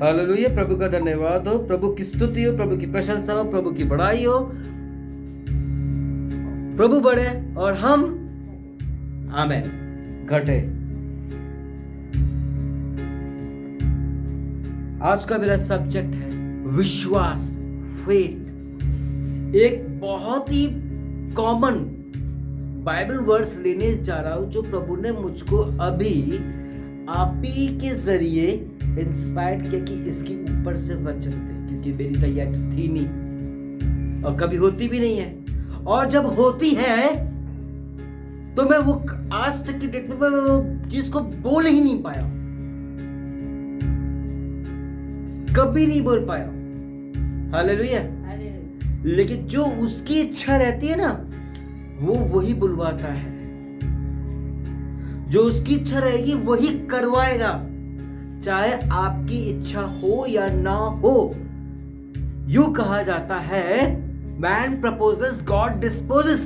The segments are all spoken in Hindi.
हालेलुया, प्रभु का धन्यवाद हो, प्रभु की स्तुति हो, प्रभु की प्रशंसा हो, प्रभु की बड़ाई हो। प्रभु बढ़े और हम आमेन घटे। आज का मेरा सब्जेक्ट है विश्वास, फेथ। एक बहुत ही कॉमन बाइबल वर्स लेने जा रहा हूं जो प्रभु ने मुझको अभी आप ही के जरिए इंस्पायर्ड किया कि इसके ऊपर से वचन दे, क्योंकि मेरी तैयारी थी नहीं और कभी होती भी नहीं है, और जब होती है तो मैं वो आज तक की डेट में वो चीज को बोल ही नहीं पाया, कभी नहीं बोल पाया। हालेलुया। लेकिन जो उसकी इच्छा रहती है ना, वो वही बुलवाता है। जो उसकी इच्छा रहेगी वही करवाएगा, चाहे आपकी इच्छा हो या ना हो। यूं कहा जाता है, मैन प्रपोजेस गॉड डिस्पोजेस।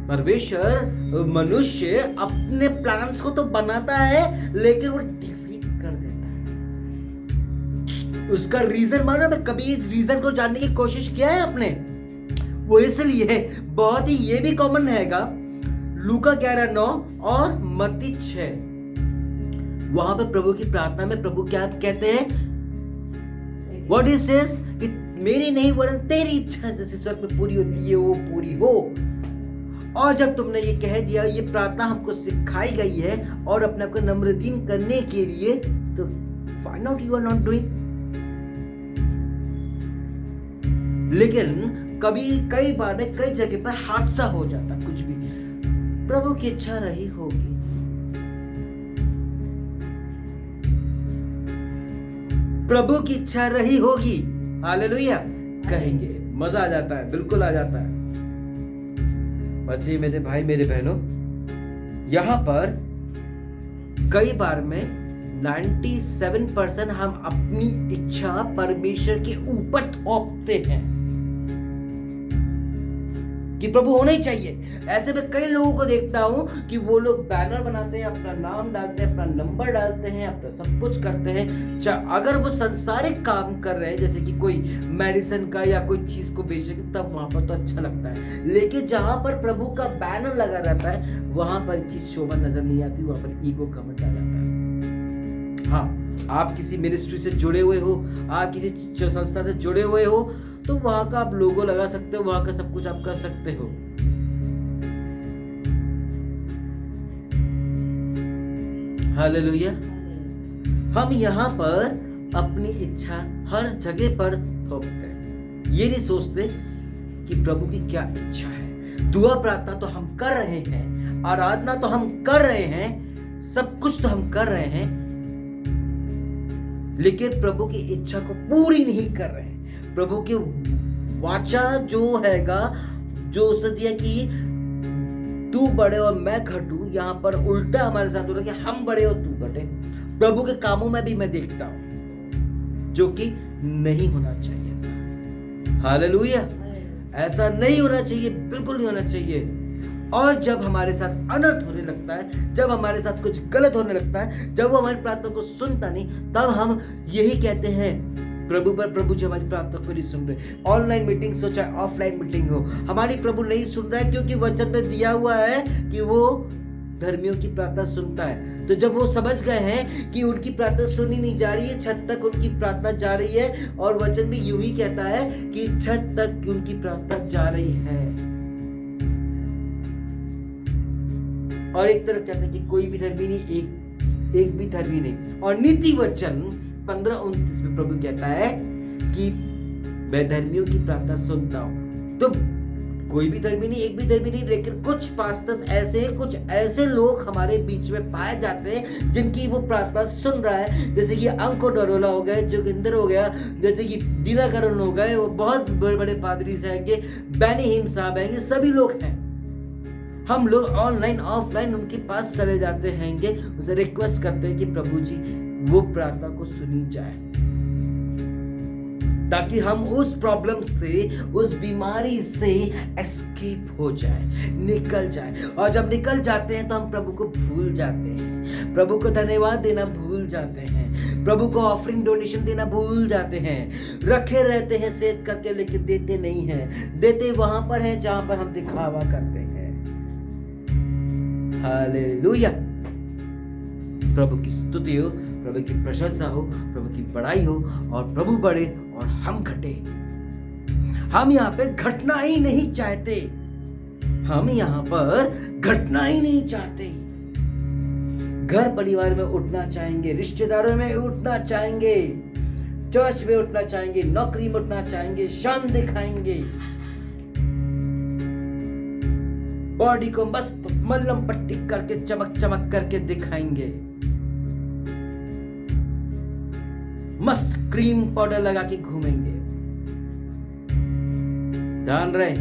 परमेश्वर मनुष्य अपने प्लान्स को तो बनाता है लेकिन वो डिफीट कर देता है। उसका रीजन मानो, मैं कभी इस रीजन को जानने की कोशिश किया है आपने? वो इसलिए बहुत ही ये भी कॉमन रहेगा, लूका 11:9 और मत्ती 6। वहां पर प्रभु की प्रार्थना में प्रभु क्या कहते हैं? व्हाट ही सेज कि मेरी नहीं वरन तेरी इच्छा जैसे स्वर्ग में पूरी होती है वो पूरी हो। और जब तुमने ये कह दिया, ये प्रार्थना हमको सिखाई गई है और अपने आप को नम्रदीन करने के लिए, तो find out you are not doing. लेकिन कभी कई बार में कई जगह पर हादसा हो जाता, कुछ भी प्रभु की इच्छा रही होगी। प्रभु की इच्छा रही होगी, हालेलुया कहेंगे, मजा आ जाता है, बिल्कुल आ जाता है। बस ये मेरे भाई मेरे बहनों, यहां पर कई बार में 97% हम अपनी इच्छा परमेश्वर के ऊपर थोपते हैं कि प्रभु होना ही चाहिए। ऐसे में कई लोगों को देखता हूं कि वो लोग बैनर बनाते हैं, अपना नाम डालते हैं, अपना नंबर डालते हैं, अपना सब कुछ करते हैं। अगर वो संसारिक काम कर रहे हैं, जैसे कि कोई मेडिसिन का या कोई चीज को बेचेंगे, तब वहां पर तो अच्छा लगता है। लेकिन जहां पर प्रभु का बैनर लगा रहता है, वहां पर चीज शोभा नजर नहीं आती, वहां पर ईगो कमेंट आ जाता है। हाँ, आप किसी मिनिस्ट्री से जुड़े हुए हो, आप किसी संस्था से जुड़े हुए हो, तो वहां का आप लोगो लगा सकते हो, वहां का सब कुछ आप कर सकते हो। हालेलुया। हम यहाँ पर अपनी इच्छा हर जगह पर थोपते हैं। ये नहीं सोचते कि प्रभु की क्या इच्छा है। दुआ प्रार्थना तो हम कर रहे हैं, आराधना तो हम कर रहे हैं, सब कुछ तो हम कर रहे हैं, लेकिन प्रभु की इच्छा को पूरी नहीं कर रहे हैं। प्रभु की वाचा जो हैगा, जो उसने दिया कि तू बढ़े और मैं घटूं, यहाँ पर उल्टा हमारे साथ हो रहा है कि हम बढ़े और तू घटे। प्रभु के कामों में भी मैं देखता हूं, जो कि नहीं होना चाहिए ऐसा। हालेलुया, ऐसा नहीं होना चाहिए, बिल्कुल नहीं होना चाहिए। और जब हमारे साथ अनर्थ होने लगता है, जब हमारे साथ कुछ गलत होने लगता है, जब वो हमारी प्रार्थना को सुनता नहीं, तब हम यही कहते हैं प्रभु जी हमारी प्रार्थना को नहीं सुन रहे। ऑनलाइन मीटिंग हो चाहे ऑफलाइन मीटिंग हो, हमारी प्रभु नहीं सुन रहा है, क्योंकि वचन में दिया हुआ है कि वो धर्मियों की प्रार्थना सुनता है। तो जब वो समझ गए हैं कि उनकी प्रार्थना सुनी नहीं जा रही है, छत तक उनकी प्रार्थना जा रही है, और वचन भी यूं ही कहता है कि छत तक उनकी प्रार्थना जा रही है। और एक तरफ कहता है कि कोई भी धर्मी नहीं, एक भी धर्मी नहीं। और नीति वचन 15:29 में प्रभु कहता है कि मैं धर्मियों की प्रार्थना सुनता हूं। तो कोई भी धर्मी नहीं, एक भी धर्मी नहीं, लेकिन कुछ पास्टर्स ऐसे, कुछ ऐसे लोग हमारे बीच में पाए जाते हैं जिनकी वो प्रार्थना सुन रहा है। जैसे कि अंको नरोला हो गए, जोगिंदर हो गया, जैसे कि दीनाकरण हो गए, वो बहुत बड़े बड़े पादरी हैंगे, बैनी हिम साहब हैंगे, सभी लोग हैं। हम लोग ऑनलाइन ऑफलाइन उनके पास चले जाते हैंगे, उसे रिक्वेस्ट करते हैं कि प्रभु जी वो प्रार्थना को सुनी जाए, ताकि हम उस प्रॉब्लम से, उस बीमारी से एस्केप हो जाए, निकल जाए। और जब निकल जाते हैं तो हम प्रभु को भूल जाते हैं, प्रभु को धन्यवाद देना भूल जाते हैं, प्रभु को ऑफरिंग डोनेशन देना भूल जाते हैं, रखे रहते हैं सेव करके, लेकिन देते नहीं हैं। देते वहां पर है जहां पर हम दिखावा करते हैं। हालेलुया। प्रभु की स्तुति हो, प्रभु की प्रशंसा हो, प्रभु की बड़ाई हो, और प्रभु बढ़े और हम घटे। हम यहाँ पे घटना ही नहीं चाहते, हम यहाँ पर घटना ही नहीं चाहते। घर परिवार में उठना चाहेंगे, रिश्तेदारों में उठना चाहेंगे, चर्च में उठना चाहेंगे, नौकरी में उठना चाहेंगे, शान दिखाएंगे, बॉडी को मस्त मल्लम पट्टी करके चमक चमक करके दिखाएंगे, मस्त क्रीम पाउडर लगा के घूमेंगे। ध्यान रहे,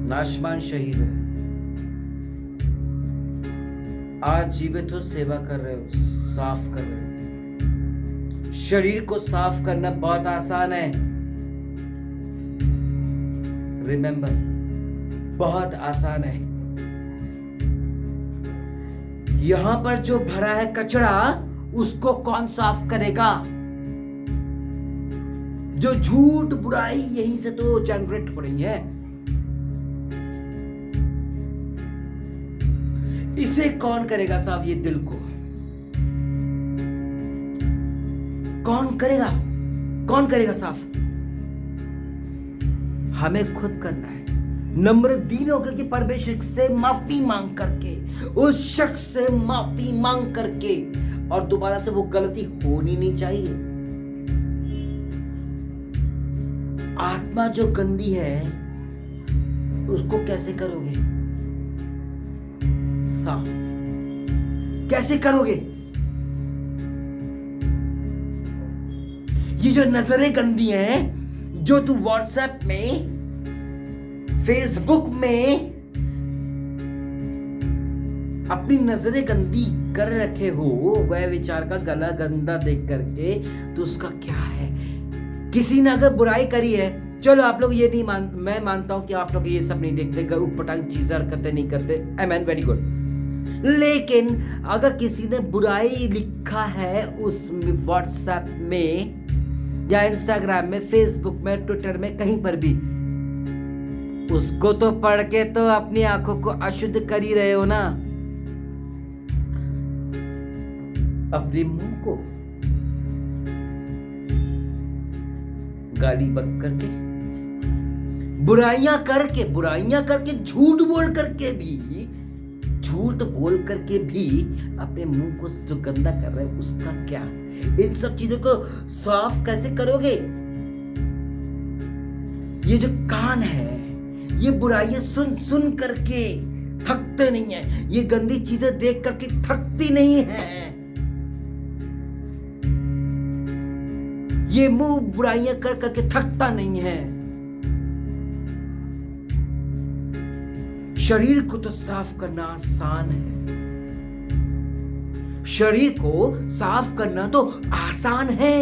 नाशमान शहीद है। आज जीवित हो, सेवा कर रहे हो, साफ कर रहे हो। शरीर को साफ करना बहुत आसान है। रिमेंबर, बहुत आसान है। यहां पर जो भरा है कचरा, उसको कौन साफ करेगा? जो झूठ बुराई यहीं से तो जनरेट हो रही है। इसे कौन करेगा साफ? ये दिल को कौन करेगा? कौन करेगा साफ? हमें खुद करना है। नम्र दीन होकर के परमेश्वर से माफी मांग करके, उस शख्स से माफी मांग करके, और दोबारा से वो गलती होनी नहीं चाहिए। आत्मा जो गंदी है उसको कैसे करोगे साफ? कैसे करोगे? ये जो नजरें गंदी हैं, जो तू व्हाट्सएप में, फेसबुक में अपनी नजरें गंदी कर रखे हो, वह विचार का गला गंदा देख करके, तो उसका क्या है? किसी ने अगर बुराई करी है, चलो आप लोग ये नहीं मैं मानता हूं कि आप लोग ये सब नहीं देखते, उटपटांग चीजें हरकतें नहीं करते, आमेन, वेरी गुड। लेकिन अगर किसी ने बुराई लिखा है उस व्हाट्सएप में या इंस्टाग्राम में, फेसबुक में, ट्विटर में, कहीं पर भी, उसको तो पढ़ के तो अपनी आंखों को अशुद्ध कर ही रहे हो ना। अपने मुंह को गाली बक करके, बुराइयां करके, झूठ बोल करके भी अपने मुंह को जो गंदा कर रहे हैं, उसका क्या? इन सब चीजों को साफ कैसे करोगे? ये जो कान है, ये बुराइयां सुन करके थकते नहीं है, ये गंदी चीजें देख करके थकती नहीं है, ये मुंह बुराइयां कर करके थकता नहीं है। शरीर को तो साफ करना आसान है, शरीर को साफ करना तो आसान है।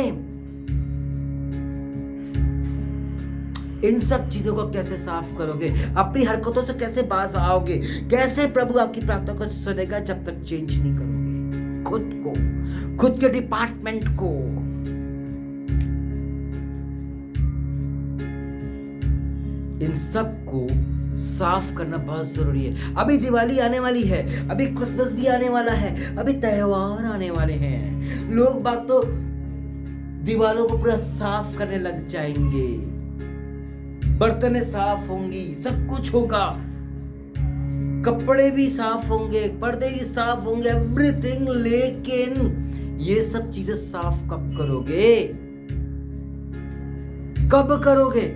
इन सब चीजों को कैसे साफ करोगे? अपनी हरकतों से कैसे बाज आओगे? कैसे प्रभु आपकी प्रार्थना को सुनेगा जब तक चेंज नहीं करोगे खुद के डिपार्टमेंट को? इन सब को साफ करना बहुत जरूरी है। अभी दिवाली आने वाली है, अभी क्रिसमस भी आने वाला है, अभी त्योहार आने वाले हैं। लोग बात तो दीवारों को पूरा साफ करने लग जाएंगे, बर्तनें साफ होंगी, सब कुछ होगा, कपड़े भी साफ होंगे, पर्दे भी साफ होंगे, एवरीथिंग। लेकिन ये सब चीजें साफ कब करोगे? कब करोगे?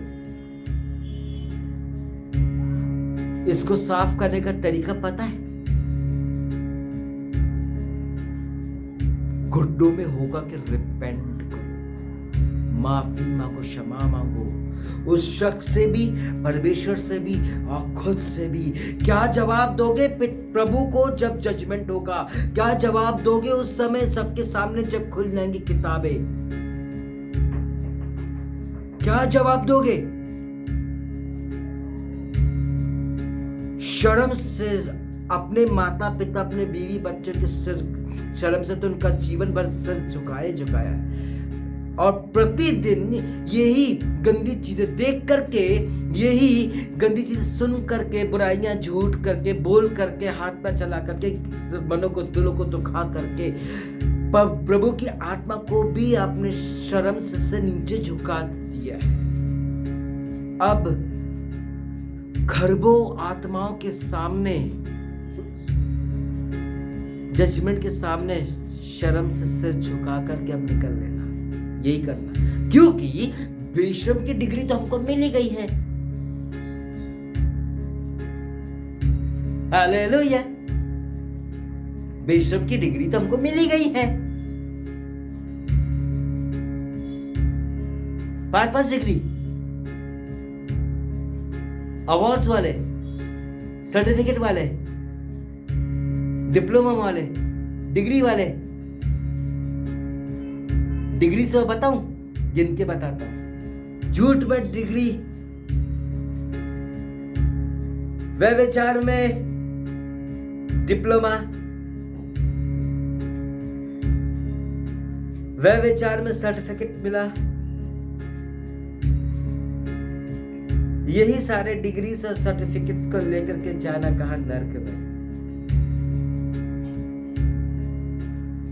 इसको साफ करने का तरीका पता है? घुटनों में होगा कि रिपेंट करो, माफी मांगो, क्षमा मांगो, उस शख्स से भी, परमेश्वर से भी और खुद से भी। क्या जवाब दोगे प्रभु को जब जजमेंट होगा? क्या जवाब दोगे उस समय सबके सामने जब खुल जाएंगी किताबें? क्या जवाब दोगे? शर्म से अपने माता पिता, अपने बीवी बच्चे के सिर शर्म से तो उनका जीवन भर सर झुकाया और प्रतिदिन यही गंदी चीजें देख करके, यही गंदी चीजें सुन करके, बुराइयां झूठ करके, बोल करके, हाथ पैर चला करके, मनों को दिलों को दुखा करके प्रभु की आत्मा को भी आपने शर्म से नीचे झुका दिया है। अब खरबों आत्माओं के सामने, जजमेंट के सामने शर्म से सिर झुका करके अब निकल लेना, यही करना, क्योंकि बेशर्म की डिग्री तो हमको मिल ही गई है। हालेलुया, बेशर्म की डिग्री तो हमको मिल ही गई है। 5 डिग्री, अवार्ड्स वाले, सर्टिफिकेट वाले, डिप्लोमा वाले, डिग्री वाले। डिग्री से बताऊं, गिन के बताता हूं। झूठ में डिग्री, व्यभिचार में डिप्लोमा, व्यभिचार में सर्टिफिकेट मिला। यही सारे डिग्रीज और सर्टिफिकेट्स को लेकर के जाना कहां? नर्क में।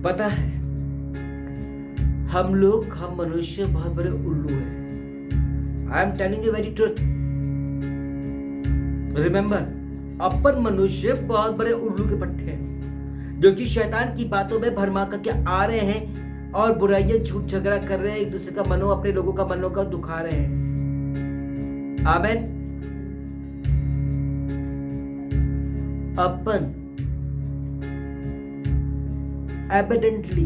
पता है, हम मनुष्य बहुत बड़े उल्लू हैं। I am telling you very truth. Remember, अपन मनुष्य बहुत बड़े उल्लू के पट्टे हैं, जो कि शैतान की बातों में भरमा करके आ रहे हैं और बुराइयां, झूठ झगड़ा कर रहे हैं, एक दूसरे का मनों, अपने लोगों का मनों का दुखा रहे हैं। आमेन। अपन एविडेंटली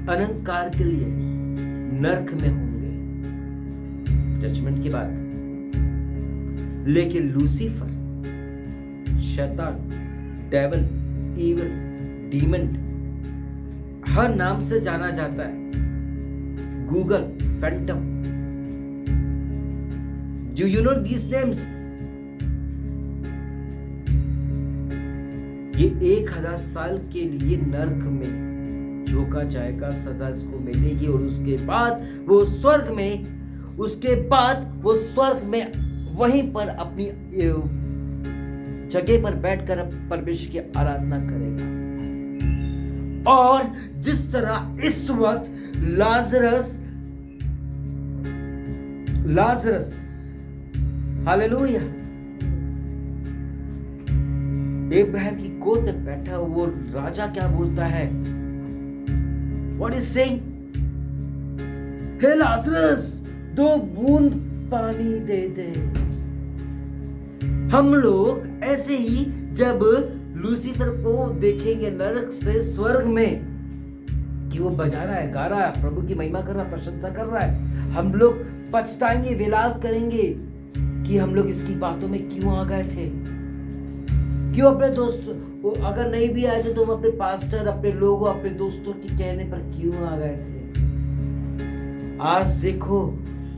अनंत काल के लिए नर्क में होंगे जजमेंट के बाद। लेकिन लूसीफर, शैतान, डेविल, इविल, डीमन, हर नाम से जाना जाता है, Google, Phantom, do you know these names? ये 1000 साल के लिए नर्क में झोंका जाएगा, सजा इसको मिलेगी और उसके बाद वो स्वर्ग में वहीं पर अपनी जगह पर बैठकर परमेश्वर की आराधना करेगा। और जिस तरह इस वक्त लाजरस, हालेलुया, इब्राहिम की गोद में बैठा वो राजा क्या बोलता है? What is saying? Hey Lazarus, 2 बूंद पानी दे दे। हम लोग ऐसे ही जब लूसीफर को देखेंगे नरक से स्वर्ग में कि वो बजा रहा है, गा रहा है, प्रभु की महिमा कर रहा है, प्रशंसा कर रहा है, हम लोग पछताएंगे, विलाप करेंगे कि हम लोग इसकी बातों में क्यों आ गए थे, क्यों अपने दोस्त, अगर नहीं भी आए थे तो हम अपने पास्टर, अपने लोगों, अपने दोस्तों के कहने पर क्यों आ गए थे। आज देखो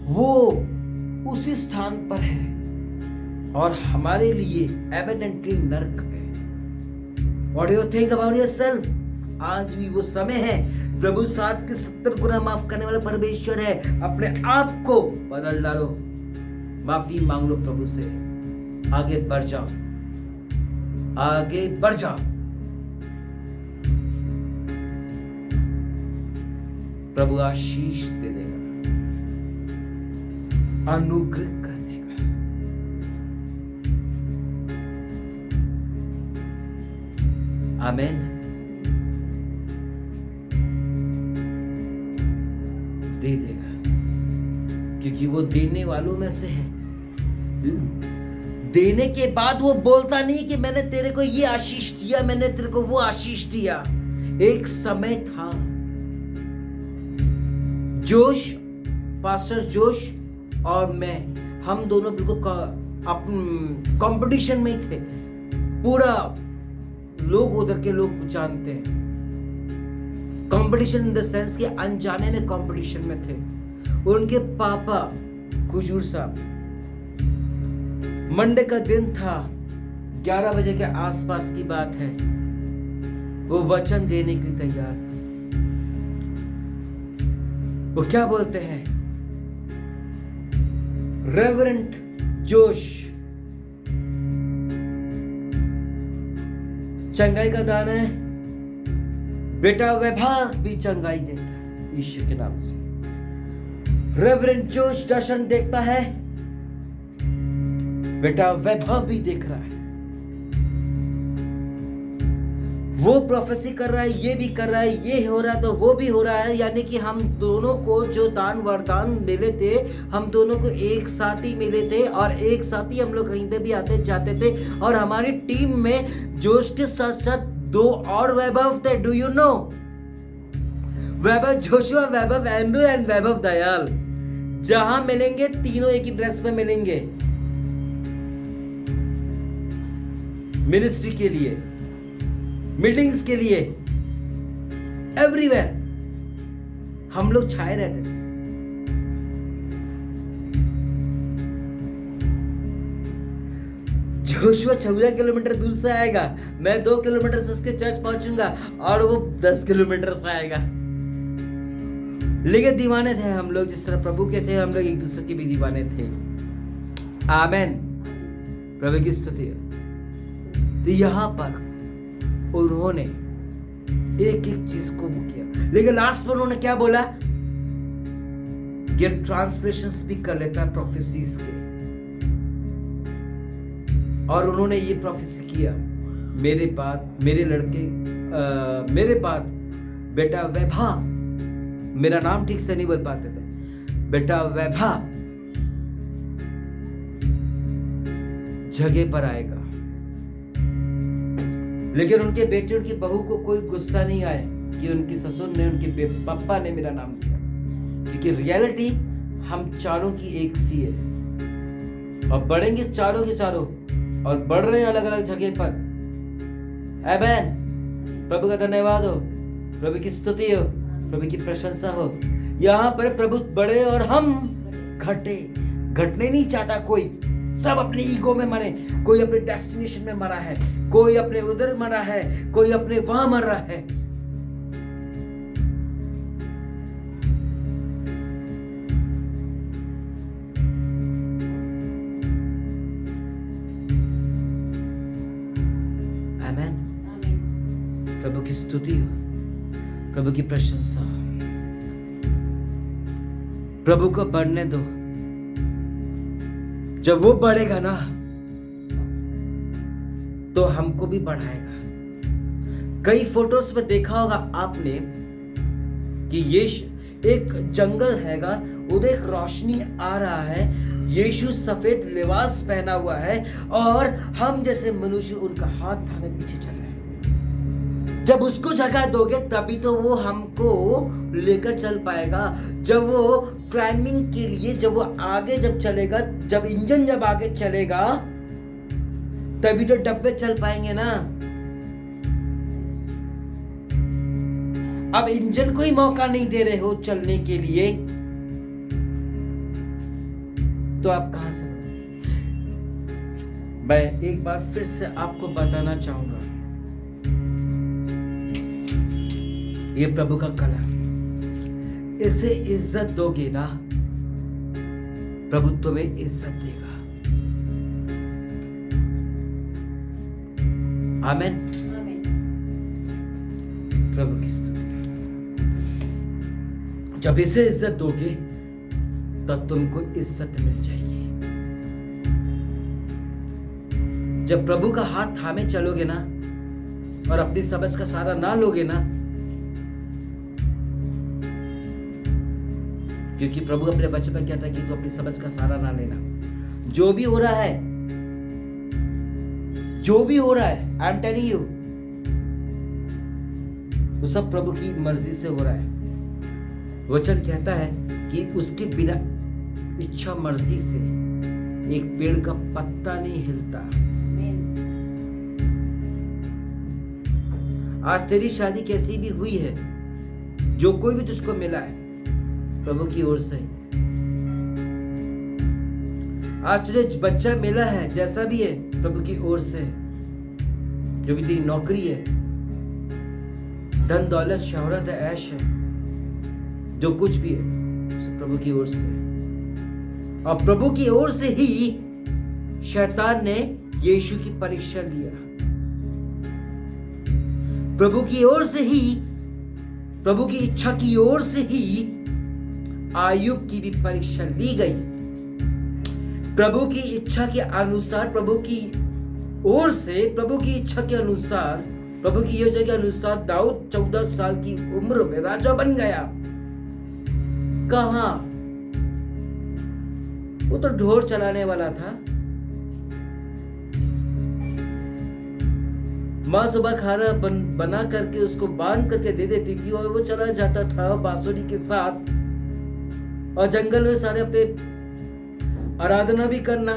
वो उसी स्थान पर है और हमारे लिए एविडेंटली नर्क है। What do you think about yourself? आज भी वो समय है, प्रभु 7 के 70 गुना माफ करने वाला परमेश्वर है। अपने आप को बदल डालो, माफी मांग लो प्रभु से, आगे बढ़ जाओ, आगे बढ़ जाओ। प्रभु आशीष दे देगा, अनुग्रह कर देगा। आमेन। दे देगा, क्योंकि वो देने वालों में से है। देने के बाद वो बोलता नहीं कि मैंने तेरे को ये आशीष दिया, मैंने तेरे को वो आशीष दिया। एक समय था, जोश, पास्टर जोश और मैं, हम दोनों बिल्कुल कंपटीशन में ही थे। पूरा लोग, उधर के लोग जानते हैं, कंपटीशन इन द सेंस कि अनजाने में कंपटीशन में थे। उनके पापा कुजूर साहब, मंडे का दिन था, 11 बजे के आसपास की बात है, वो वचन देने के लिए तैयार थे। वो क्या बोलते हैं? रेवरेंट जोश चंगाई का दान है, बेटा वैभव भी चंगाई देता है ईश्वर के नाम से। रेवरेंट जोश दर्शन देखता है, बेटा वैभव भी देख रहा है। वो प्रोफेसी कर रहा है, ये भी कर रहा है, ये हो रहा है तो वो भी हो रहा है। यानी कि हम दोनों को जो दान वरदान मिले थे, हम दोनों को एक साथ ही मिले थे और एक साथ ही हम लोग कहीं पे भी आते जाते थे। और हमारी टीम में जोश के साथ साथ 2 और वैभव थे। Do you know? Vaibhav Joshua, Vaibhav Andrew and Vaibhav Dayal. जहां मिलेंगे तीनों एक ही ड्रेस में मिलेंगे मिनिस्ट्री के लिए, मीटिंग्स के लिए, एवरीवेयर हम लोग छाए रहते थे। जोशुआ 14 किलोमीटर दूर से आएगा, मैं 2 किलोमीटर से उसके चर्च पहुंचूंगा और वो 10 किलोमीटर से आएगा। लेकिन दीवाने थे हम लोग, जिस तरह प्रभु के थे हम लोग एक दूसरे के भी दीवाने थे। आमेन, प्रभु की स्तुति। तो यहां पर उन्होंने एक एक चीज को किया, लेकिन लास्ट में उन्होंने क्या बोला? ये ट्रांसलेशंस भी कर लेता है प्रोफेसीज के, और उन्होंने ये प्रोफेसी किया, मेरे बाद बेटा वैभव, मेरा नाम ठीक से नहीं बोल पाते थे, बेटा वैभव जगह पर आएगा। लेकिन उनके बेटे, उनकी बहू को कोई गुस्सा नहीं आया कि उनकी ससुर ने, उनके पापा ने मेरा नाम लिया, क्योंकि रियलिटी हम चारों की एक सी है और बढ़ेंगे चारों के चारों और बढ़ रहे हैं अलग अलग जगह पर। आमेन, प्रभु का धन्यवाद हो, प्रभु की स्तुति हो, प्रभु की प्रशंसा हो। यहाँ पर प्रभु बढ़े और हम घटने नहीं चाहता कोई। सब अपने ईगो में मरे, कोई अपने डेस्टिनेशन में मरा है, कोई अपने उधर मरा है, कोई अपने वहां मर रहा है। आमेन, प्रभु की स्तुति हो, प्रभु की प्रशंसा हो। प्रभु को बढ़ने दो। जब वो बढ़ेगा ना तो हमको भी बढ़ाएगा। कई फोटोज में देखा होगा आपने कि ये एक जंगल हैगा, उधर एक रोशनी आ रहा है, यीशु सफेद लिबास पहना हुआ है और हम जैसे मनुष्य उनका हाथ थामे पीछे चल रहे हैं। जब उसको जगह दोगे तभी तो वो हमको लेकर चल पाएगा। जब वो क्लाइंबिंग के लिए, जब वो आगे जब चलेगा, जब इंजन जब आगे चलेगा तभी तो डब्बे चल पाएंगे ना। अब इंजन को ही मौका नहीं दे रहे हो चलने के लिए तो आप कहां से? मैं एक बार फिर से आपको बताना चाहूंगा, ये प्रभु का कला। इसे इज्जत दोगे ना, प्रभु तुम्हें इज्जत देगा। आमेन, प्रभु की स्तुति। जब इसे इज्जत दोगे तब तुमको इज्जत मिल जाएगी। जब प्रभु का हाथ थामे चलोगे ना और अपनी समझ का सहारा ना लोगे ना, क्योंकि प्रभु अपने बच्चे पर कहता है कि तू अपनी समझ का सहारा ना लेना। जो भी हो रहा है, आई एम टेलिंग यू, वो सब प्रभु की मर्जी से हो रहा है। वचन कहता है कि उसके बिना इच्छा मर्जी से एक पेड़ का पत्ता नहीं हिलता। आज तेरी शादी कैसी भी हुई है, जो कोई भी तुझको मिला है प्रभु की ओर से। आज तुझे बच्चा मिला है, जैसा भी है प्रभु की ओर से। जो भी तेरी नौकरी है धन दौलत शोहरत है, ऐश है, जो कुछ भी है सब प्रभु की ओर से। और प्रभु की ओर से ही शैतान ने यीशु की परीक्षा लिया। प्रभु की ओर से ही, प्रभु की इच्छा की ओर से ही आयुब की भी परीक्षा ली गई। प्रभु की इच्छा के अनुसार, प्रभु की ओर से, प्रभु की इच्छा के अनुसार, प्रभु की योजना के अनुसार दाऊद 14 साल की उम्र में राजा बन गया। कहां? वो तो ढोर चलाने वाला था। माँ सुबह खाना बना करके उसको बांध करके दे देती थी और वो चला जाता था बांसुरी के साथ, और जंगल में सारे पे आराधना भी करना।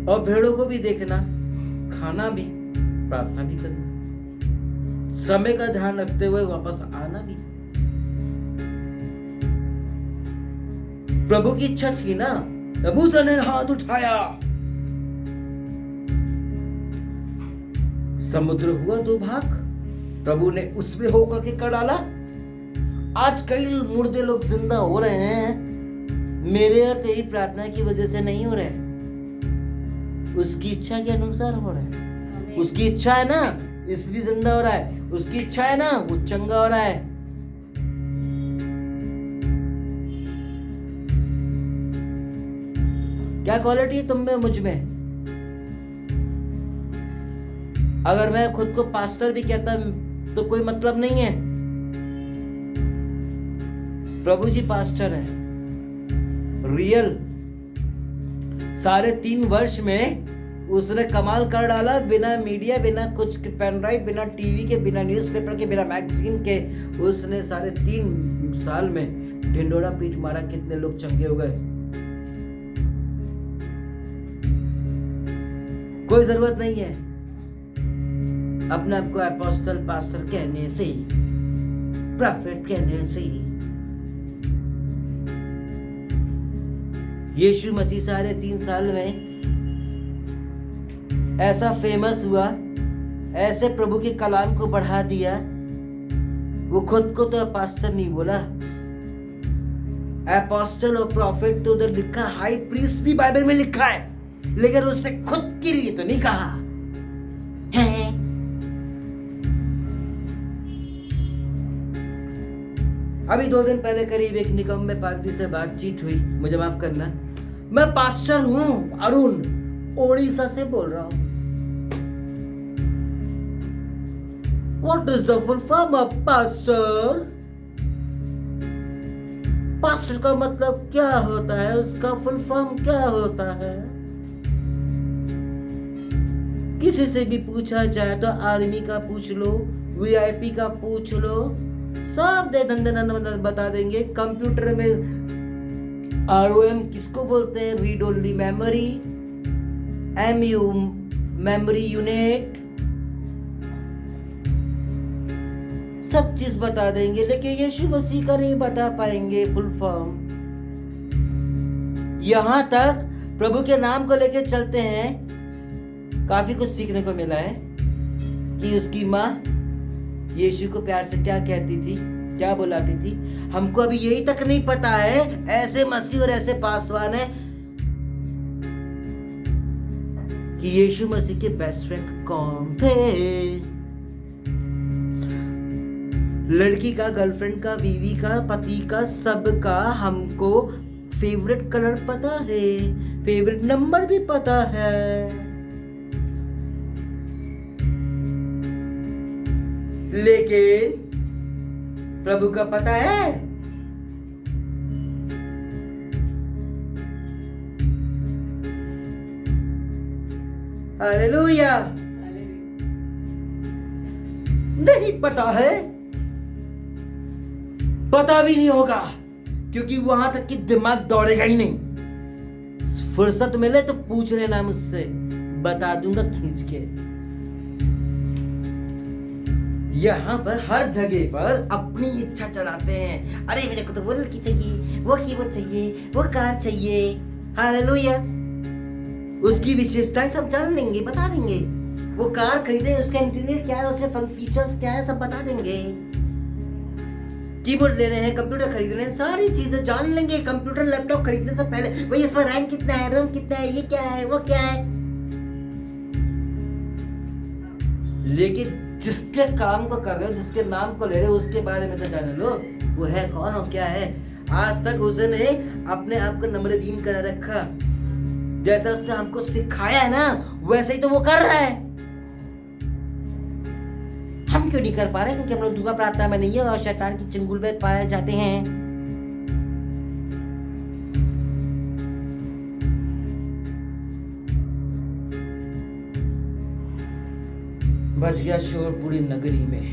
और भेड़ों को भी देखना, खाना भी, प्रार्थना भी करना, समय का ध्यान रखते हुए वापस आना भी। प्रभु की इच्छा थी ना। मूसा ने हाथ उठाया, समुद्र हुआ 2 भाग, प्रभु ने उसमें होकर के कर डाला। आज कई मुर्दे लोग जिंदा हो रहे हैं, मेरे और तेरी प्रार्थना की वजह से नहीं हो रहे, उसकी इच्छा के अनुसार हो रहा है। उसकी इच्छा है ना, इसलिए जिंदा हो रहा है। उसकी इच्छा है ना, वो चंगा हो रहा है। क्या क्वालिटी है तुम में, मुझ में? अगर मैं खुद को पास्टर भी कहता तो कोई मतलब नहीं है। प्रभु जी पास्टर है, रियल। 3.5 वर्ष में उसने कमाल कर डाला, बिना मीडिया, बिना कुछ पेन ड्राइव, बिना टीवी के, बिना न्यूज़पेपर के, बिना मैगजीन के। उसने 3.5 साल में ढिंडोरा पीट मारा, कितने लोग चंगे हो गए। कोई जरूरत नहीं है अपने आप को अपोस्टल पास्टर कहने से, प्रॉफिट कहने से। यीशु मसीह 3.5 साल में ऐसा फेमस हुआ, ऐसे प्रभु के कलाम को बढ़ा दिया। वो खुद को तो पास्टर नहीं बोला, अपोस्टल और प्रॉफिट तो उधर लिखा, हाई प्रीस्ट भी बाइबल में लिखा है, लेकिन उसने खुद के लिए तो नहीं कहा है। अभी 2 दिन पहले करीब एक निकम्मे पादरी से बातचीत हुई, मुझे माफ करना, मैं पास्टर हूं, अरुण, ओडिशा से बोल रहा हूं। What is the full form of pastor? Pastor का मतलब क्या होता है, उसका फुल फॉर्म क्या होता है? किसी से भी पूछा जाए तो आर्मी का पूछ लो, वीआईपी का पूछ लो, सब दे धंधे बता देंगे। कंप्यूटर में आरओएम किसको बोलते हैं, read only memory, MU memory unit, सब चीज बता देंगे, लेकिन यीशु मसीह का नहीं बता पाएंगे फुल फॉर्म। यहां तक प्रभु के नाम को लेकर चलते हैं, काफी कुछ सीखने को मिला है कि उसकी माँ यीशु को प्यार से क्या कहती थी, क्या बुलाती थी। हमको अभी यही तक नहीं पता है ऐसे मसीह और ऐसे पासवान है कि यीशु मसीह के बेस्ट फ्रेंड कौन थे। लड़की का, गर्लफ्रेंड का, बीवी का, पति का, सबका हमको फेवरेट कलर पता है, फेवरेट नंबर भी पता है, लेकिन प्रभु का पता है? हालेलुया। नहीं पता है, पता भी नहीं होगा, क्योंकि वहां तक कि दिमाग दौड़ेगा ही नहीं। फुर्सत मिले तो पूछ लेना मुझसे, बता दूंगा खींच के। यहाँ पर हर जगह पर अपनी इच्छा चढ़ाते हैं। अरे मेरे को तो वो लड़की चाहिए, वो कीबोर्ड चाहिए, वो कार चाहिए। हालेलुया। उसकी विशेषताएं सब जान लेंगे, बता देंगे। वो कार खरीदे, उसका इंटीरियर क्या है, उसके फीचर्स क्या है, सब बता देंगे। कीबोर्ड ले रहे हैं, कंप्यूटर खरीद रहे हैं, सारी चीजें जान लेंगे। कंप्यूटर लैपटॉप खरीदने से पहले भाई इसमें रैम कितना है, रोम कितना है, ये क्या है, वो क्या है। लेकिन जिसके काम को कर रहे हो, जिसके नाम को ले रहे हो, उसके बारे में तो जान लो, वो है कौन और क्या है। आज तक उसने अपने आप को नम्रदीन कर रखा, जैसा उसने हमको सिखाया है ना, वैसे ही तो वो कर रहा है। हम क्यों नहीं कर पा रहे? क्योंकि हम लोग दुआ प्रार्थना में नहीं है और शैतान की चंगुल में पाए जाते हैं। बच गया शोर पूरी नगरी में।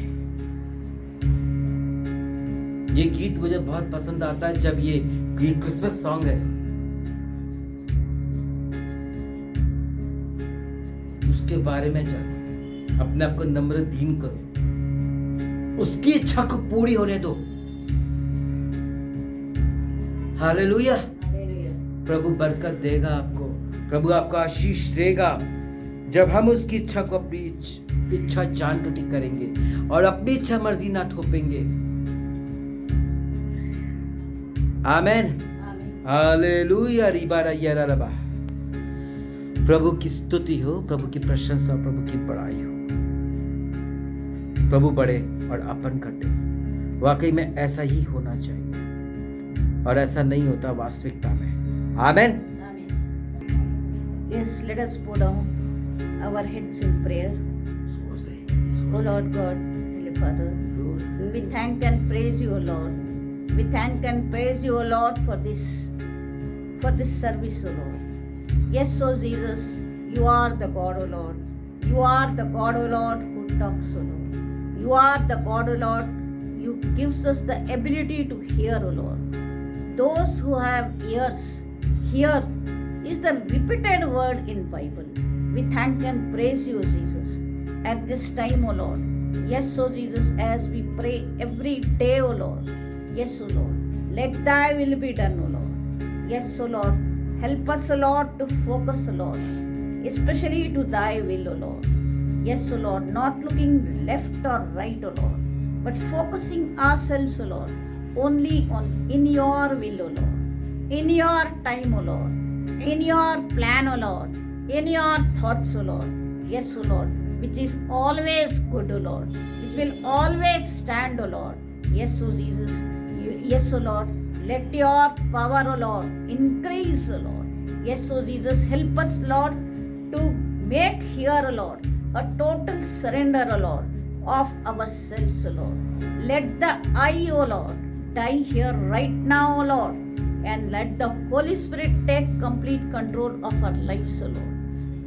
ये गीत मुझे बहुत पसंद आता है जब ये क्रिसमस सॉन्ग है। उसके बारे में जानो, अपने आप को नम्र दीन करो, उसकी इच्छा को पूरी होने दो। हालेलुया। प्रभु बरकत देगा आपको, प्रभु आपको आशीष देगा जब हम उसकी इच्छा को अपनी इच्छा जान कर करेंगे और अपनी इच्छा मर्जी ना थोपेंगे। आमेन, हालेलुया। रिबा। प्रभु की स्तुति हो, प्रभु की प्रशंसा, प्रभु की बड़ाई हो। प्रभु बड़े और अपन घटे। वाकई में ऐसा ही होना चाहिए और ऐसा नहीं होता वास्तविकता में। आमेन। Yes, let us bow down our heads in prayer. O Lord God, Heavenly Father, we thank and praise you, O Lord. We thank and praise you, O Lord, for this service, O Lord. Yes, O Jesus, you are the God, O Lord. You are the God, O Lord, who talks, O Lord. You are the God, O Lord. You gives us the ability to hear, O Lord. Those who have ears, hear is the repeated word in Bible. We thank and praise you, Jesus, at this time, O Lord. Yes, O Jesus, as we pray every day, O Lord. Yes, O Lord, let thy will be done, O Lord. Yes, O Lord, help us, O Lord, to focus, O Lord, especially to thy will, O Lord. Yes, O Lord, not looking left or right, O Lord, but focusing ourselves, O Lord, only in your will, O Lord, in your time, O Lord, in your plan, O Lord, in your thoughts, O Lord. Yes, O Lord, which is always good, O Lord, which will always stand, O Lord. Yes, O Jesus. Yes, O Lord, let your power, O Lord, increase, O Lord. Yes, O Jesus, help us, Lord, to make here, O Lord, a total surrender, O Lord, of ourselves, O Lord. Let the I, O Lord, die here right now, O Lord, and let the Holy Spirit take complete control of our lives, O Lord.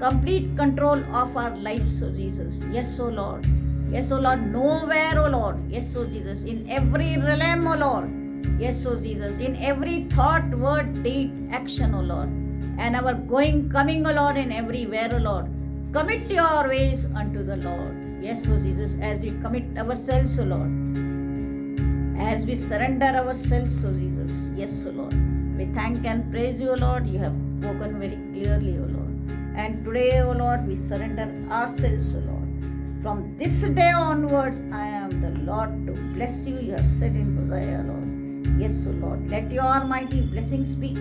Complete control of our lives, O Jesus. Yes, O Lord. Yes, O Lord. Nowhere, O Lord. Yes, O Jesus. In every realm, O Lord. Yes, O Jesus. In every thought, word, deed, action, O Lord. And our going, coming, O Lord, in everywhere, O Lord. Commit your ways unto the Lord. Yes, O Jesus. As we commit ourselves, O Lord. As we surrender ourselves, O Jesus. Yes, O Lord. We thank and praise you, O Lord. You have spoken very clearly, O Lord. And today, O Lord, we surrender ourselves, O Lord. From this day onwards, I am the Lord to bless you. You have said in Hosea, Lord. Yes, O Lord. Let your mighty blessings be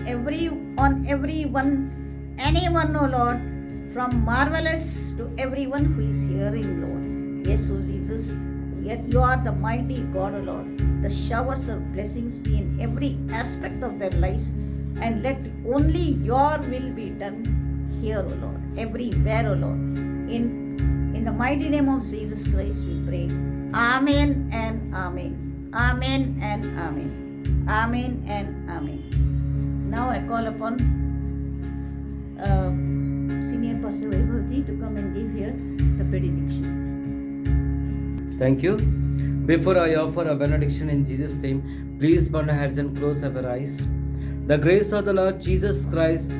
on everyone, anyone, O Lord, from marvelous to everyone who is hearing, Lord. Yes, O Jesus. Yet you are the mighty God, O Lord. The showers of blessings be in every aspect of their lives, and let only your will be done here, O Lord, everywhere, O Lord. In the mighty name of Jesus Christ we pray. Amen and Amen. Amen and Amen. Amen and Amen. Now I call upon Senior Pastor Vaibhavji to come and give here the benediction. Thank you. Before I offer a benediction in Jesus' name, please bow our heads and close our eyes. The grace of the Lord Jesus Christ,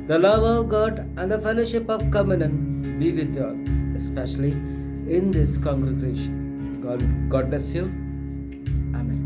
the love of God, and the fellowship of communion be with you all, especially in this congregation. God bless you. Amen.